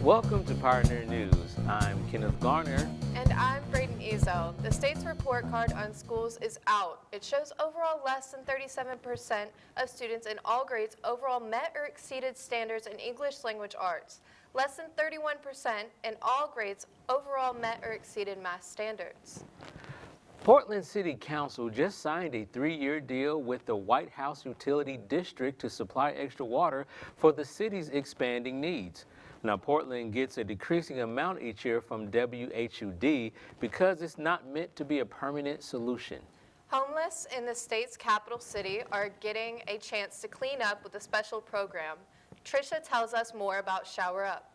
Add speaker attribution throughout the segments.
Speaker 1: Welcome to Partner News. I'm Kenneth Garner.
Speaker 2: And I'm Brayden Ezell. The state's report card on schools is out. It shows overall less than 37% of students in all grades overall met or exceeded standards in English language arts. Less than 31% in all grades overall met or exceeded math standards.
Speaker 1: Portland City Council just signed a 3-year deal with the White House Utility District to supply extra water for the city's expanding needs. Now, Portland gets a decreasing amount each year from WHUD because it's not meant to be a permanent solution.
Speaker 2: Homeless in the state's capital city are getting a chance to clean up with a special program. Tricia tells us more about Shower Up.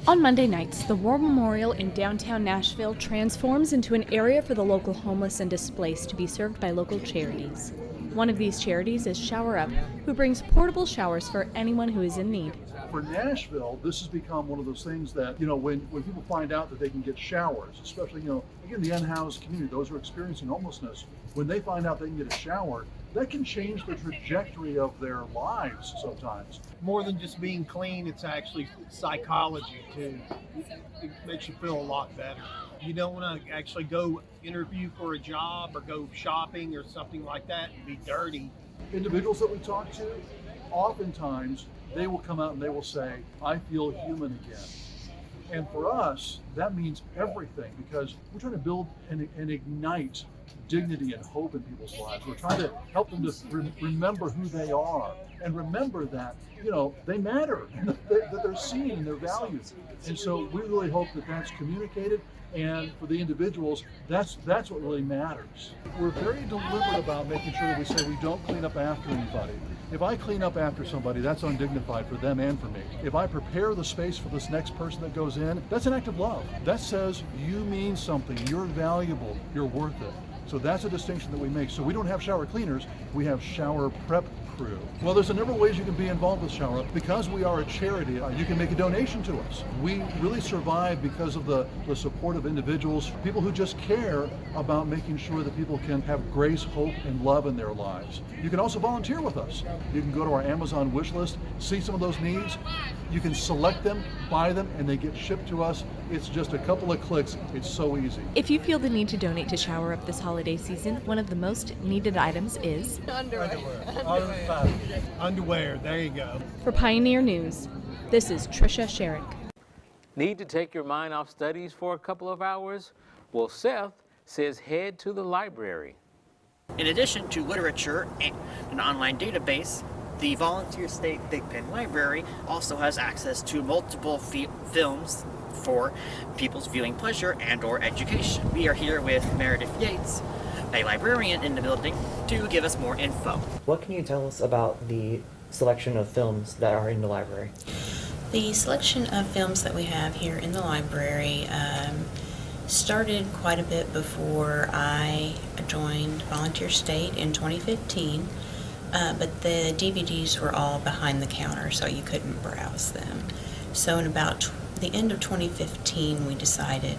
Speaker 3: On Monday nights, the War Memorial in downtown Nashville transforms into an area for the local homeless and displaced to be served by local charities. One of these charities is Shower Up, who brings portable showers for anyone who is in need.
Speaker 4: For Nashville, this has become one of those things that, when people find out that they can get showers, especially, again, the unhoused community, those who are experiencing homelessness, when they find out they can get a shower, that can change the trajectory of their lives sometimes.
Speaker 5: More than just being clean, it's actually psychology too. It makes you feel a lot better. You don't want to actually go interview for a job or go shopping or something like that and be dirty.
Speaker 4: Individuals that we talk to, oftentimes they will come out and they will say, I feel human again. And for us, that means everything, because we're trying to build and ignite dignity and hope in people's lives. We're trying to help them to remember who they are and remember that, they matter, that they're seen and they're valued. And so we really hope that that's communicated. And for the individuals, that's what really matters. We're very deliberate about making sure that we say we don't clean up after anybody. If I clean up after somebody, that's undignified for them and for me. If I prepare the space for this next person that goes in, that's an act of love. That says you mean something, you're valuable, you're worth it. So that's a distinction that we make. So we don't have shower cleaners, we have shower prep crew. Well, there's a number of ways you can be involved with Shower Up. Because we are a charity, you can make a donation to us. We really survive because of the support of individuals, people who just care about making sure that people can have grace, hope, and love in their lives. You can also volunteer with us. You can go to our Amazon wish list, see some of those needs. You can select them, buy them, and they get shipped to us. It's just a couple of clicks. It's so easy.
Speaker 3: If you feel the need to donate to Shower Up this holiday season, one of the most needed items is
Speaker 5: Underwear, there you go.
Speaker 3: For Pioneer News, this is Tricia Sherrick.
Speaker 1: Need to take your mind off studies for a couple of hours? Well, Seth says head to the library.
Speaker 6: In addition to literature and an online database, the Volunteer State Big Pen Library also has access to multiple films for people's viewing pleasure and or education. We are here with Meredith Yates, a librarian in the building, to give us more info.
Speaker 7: What can you tell us about the selection of films that are in the library?
Speaker 8: The selection of films that we have here in the library started quite a bit before I joined Volunteer State in 2015, but the DVDs were all behind the counter, so you couldn't browse them. So in about the end of 2015, we decided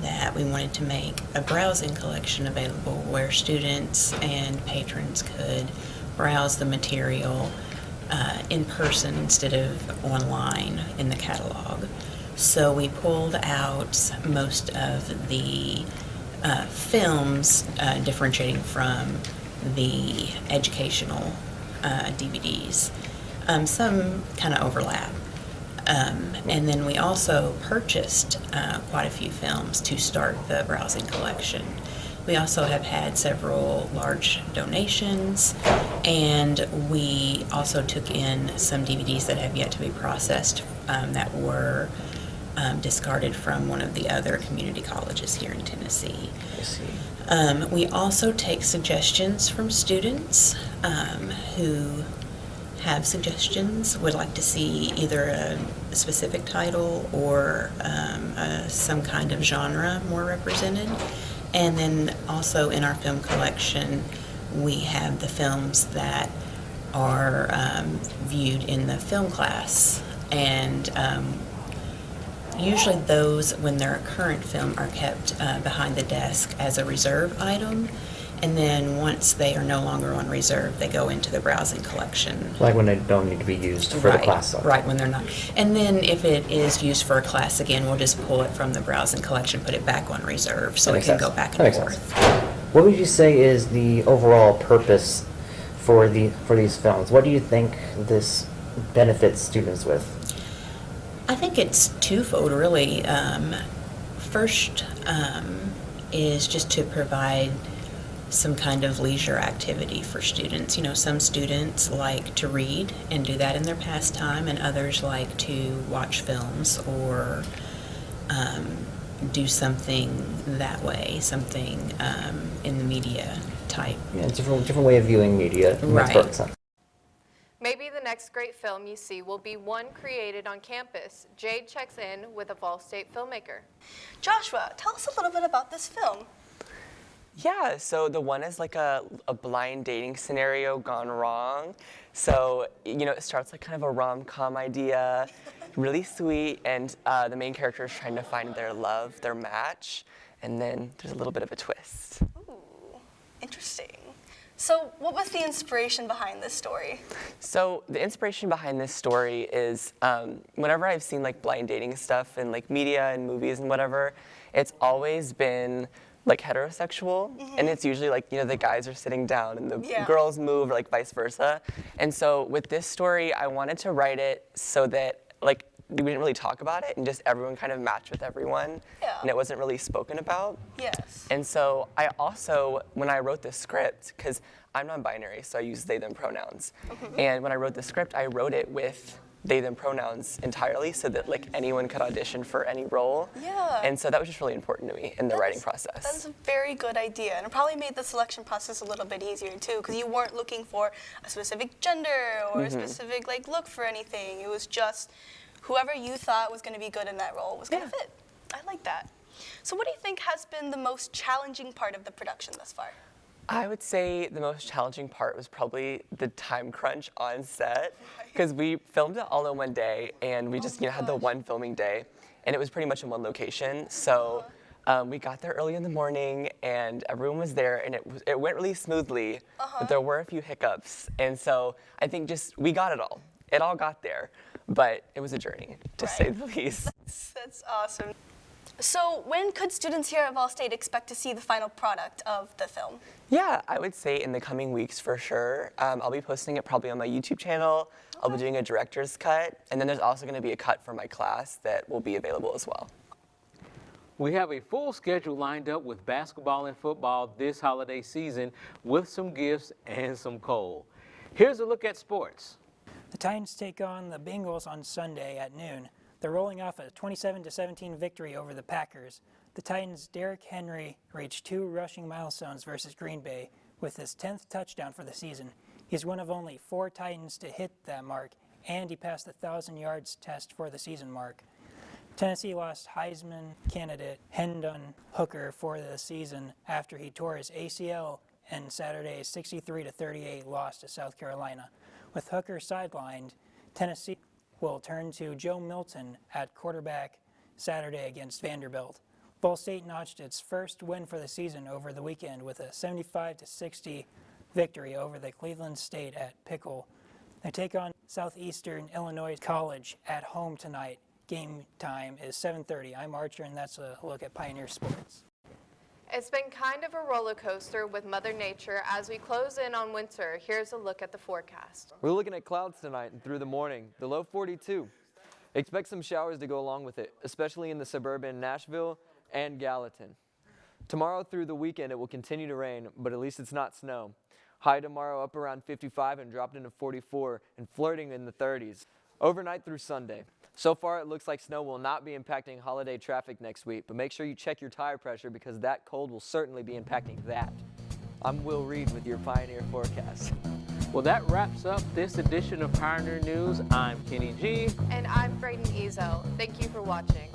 Speaker 8: that we wanted to make a browsing collection available where students and patrons could browse the material in person instead of online in the catalog. So we pulled out most of the films differentiating from the educational DVDs. Some kind of overlap. And then we also purchased quite a few films to start the browsing collection. We also have had several large donations, and we also took in some DVDs that have yet to be processed that were discarded from one of the other community colleges here in Tennessee.
Speaker 7: I see.
Speaker 8: We also take suggestions from students who have suggestions, would like to see either a specific title or some kind of genre more represented. And then also in our film collection, we have the films that are viewed in the film class. And usually those, when they're a current film, are kept behind the desk as a reserve item. And then once they are no longer on reserve, they go into the browsing collection.
Speaker 7: Like when they don't need to be used for the class.
Speaker 8: Right, when they're not. And then if it is used for a class again, we'll just pull it from the browsing collection, put it back on reserve, so it can go back and forth.
Speaker 7: What would you say is the overall purpose for these films? What do you think this benefits students with?
Speaker 8: I think it's twofold, really. First is just to provide some kind of leisure activity for students. You know, some students like to read and do that in their pastime, and others like to watch films or do something that way, something in the media type.
Speaker 7: Yeah, different way of viewing media.
Speaker 8: Right.
Speaker 7: Makes perfect sense.
Speaker 2: Maybe the next great film you see will be one created on campus. Jade checks in with a Fall State filmmaker.
Speaker 9: Joshua, tell us a little bit about this film.
Speaker 10: Yeah, so the one is like a blind dating scenario gone wrong. So, you know, it starts like kind of a rom-com idea, really sweet, and the main character is trying to find their love, their match, and then there's a little bit of a twist.
Speaker 9: Ooh, interesting. So what was the inspiration behind this story?
Speaker 10: So the inspiration behind this story is whenever I've seen like blind dating stuff in like media and movies and whatever, it's always been like heterosexual, and it's usually like, you know, the guys are sitting down and the girls move, or like vice versa. And so with this story, I wanted to write it so that like we didn't really talk about it and just everyone kind of matched with everyone, and it wasn't really spoken about.
Speaker 9: Yes.
Speaker 10: And so I also, when I wrote this script, because I'm non-binary, so I use they, them pronouns, and when I wrote the script, I wrote it with they, them pronouns entirely so that like anyone could audition for any role.
Speaker 9: Yeah.
Speaker 10: And so that was just really important to me in the writing process.
Speaker 9: That is a very good idea, and it probably made the selection process a little bit easier too, because you weren't looking for a specific gender or a specific like look for anything. It was just whoever you thought was going to be good in that role was going to fit. I like that. So what do you think has been the most challenging part of the production thus far?
Speaker 10: I would say the most challenging part was probably the time crunch on set, because we filmed it all in one day, and we just had the one filming day, and it was pretty much in one location. So we got there early in the morning, and everyone was there, and it went really smoothly, but there were a few hiccups, and so I think just we got it all. It all got there, but it was a journey, to say the least.
Speaker 9: That's awesome. So when could students here at Vol State expect to see the final product of the film?
Speaker 10: Yeah, I would say in the coming weeks for sure. I'll be posting it probably on my YouTube channel. I'll be doing a director's cut, and then there's also going to be a cut for my class that will be available as well.
Speaker 1: We have a full schedule lined up with basketball and football this holiday season with some gifts and some coal. Here's a look at sports.
Speaker 11: The Titans take on the Bengals on Sunday at noon. They're rolling off a 27-17 victory over the Packers. The Titans' Derrick Henry reached 2 rushing milestones versus Green Bay with his 10th touchdown for the season. He's one of only 4 Titans to hit that mark, and he passed the 1,000 yards test for the season mark. Tennessee lost Heisman candidate Hendon Hooker for the season after he tore his ACL in Saturday's 63-38 loss to South Carolina. With Hooker sidelined, Tennessee will turn to Joe Milton at quarterback Saturday against Vanderbilt. Ball State notched its first win for the season over the weekend with a 75-60 victory over the Cleveland State at Pickle. They take on Southeastern Illinois College at home tonight. Game time is 7:30. I'm Archer, and that's a look at Pioneer Sports.
Speaker 2: It's been kind of a roller coaster with Mother Nature as we close in on winter. Here's a look at the forecast.
Speaker 12: We're looking at clouds tonight and through the morning. The low 42. Expect some showers to go along with it, especially in the suburban Nashville and Gallatin. Tomorrow through the weekend it will continue to rain, but at least it's not snow. High tomorrow up around 55 and dropped into 44 and flirting in the 30s. Overnight through Sunday. So far, it looks like snow will not be impacting holiday traffic next week, but make sure you check your tire pressure because that cold will certainly be impacting that. I'm Will Reed with your Pioneer Forecast.
Speaker 1: Well, that wraps up this edition of Pioneer News. I'm Kenny G.
Speaker 2: And I'm Brayden Ezell. Thank you for watching.